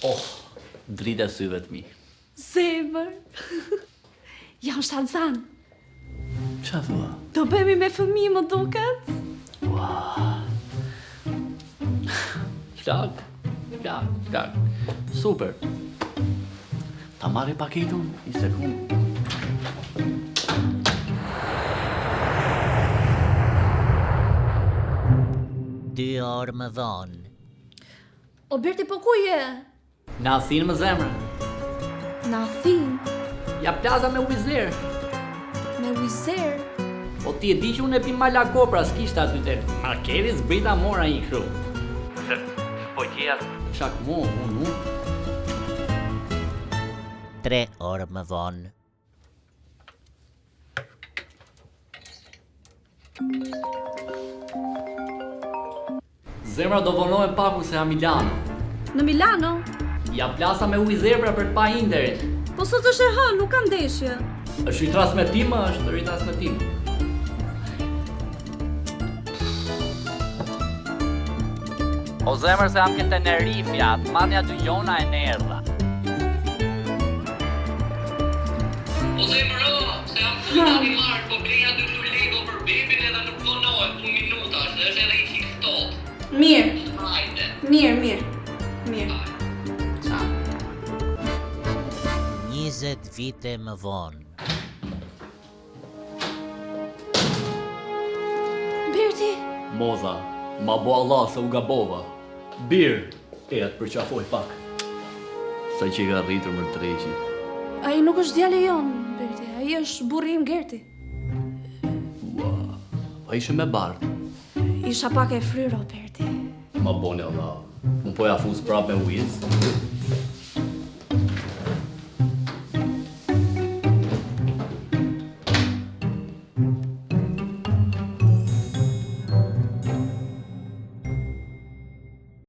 Oh, drita syve të mi. Zemër. Jam shtatzan. Qa thua? Do bëhemi me fëmijë më duket? Plak. Super. Ta marri paketun, një sekund. Dy orë më vonë. O Berti, po ku je? Në Athinë më zemra. Në Athinë, Ja plaza me Wizer. me Wizer. Po ti e di që unë e pim mala kopra, s'kishta aty te marketi, zbrita mora një kru. Po qeja shak mu, unë. 3 orë më vonë. Zemra do vonohen paku se a Milano. Në Milano? Ja plasa me Wizer pra për të pa Interit. Po sot është e hënë, nuk kam ndeshje. Është ritransmetim, është ritransmetim. O zemër se jam ke Tenerifja, manja dy gjona e nerdha. O zemër se jam full animar, po bleja 2 lego për bebin edhe nuk vonohet 1 minutash, dhe është edhe i TikTok. Mirë, Hajde. mirë. Qa? 20 vite më vonë. Berti, Moza, ma bo Allah se u gabova. Bir, e atë përqafoj pak. Sa që i ka rritur më të reqi. ai nuk është djali jonë, Berti. Ai është burri im Gerti. Pa ishe me bardh. Isha pak e fryro, Berti. Ma boni Allah. Më po ja fuz prap me Wiz.